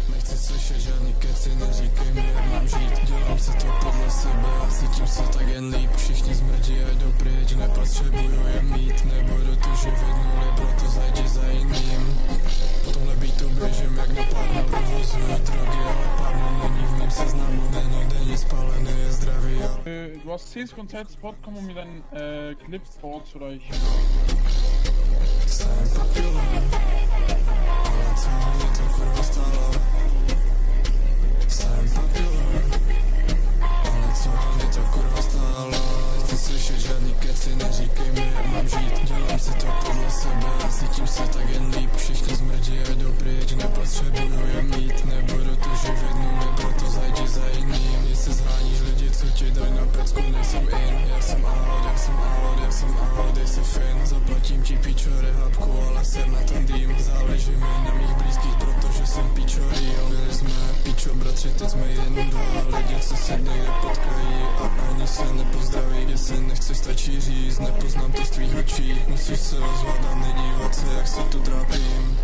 Nechci slyšet žádný keci, neříkej mi, jak mám žít. Dělám si to podle sebe a cítím se tak jen líp. Všichni smrdí a jdou pryč, nepotřebuju je mít. Nebudu tu živit nuly, proto zajdi za jiným. Po tomhle beatu běžím jak na párno, provozuju drogy, ale párno není v mým seznamu. Není nic spálený, je zdravý, ale... Du hast 10 Konzert Spot, komm mir dann Clips vor zu euch. Jsem populár, ale co mě to kurva stalo? Jsem populár, ale co mě to kurva stalo? Nechci slyšet žádný keci, neříkej mi, jak mám žít. Dělám si to podle sebe a cítím se tak jen líp. Všichni smrdí a jdou pryč, nepotřebuju je mít. Nebudu tu živit nuly, proto zajdi za jiným. Jestli zháníš lidi, co ti daj na pecku, nejsem in. Já jsem out, já jsem out, já jsem out, dej si fin. Zaplatím ti píčo rehabku, ale ser na ten dým. Záleží mi na mých blízkých, protože jsem píčo real. Byli jsme píčo bratři, teď jsme jen dva lidi, co se někde potkají a ani se nepozdraví. Jestli nechceš, stačí říct, nepoznám to z tvých očí. Musíš se ozvat a nedívat se, jak se tu trápím.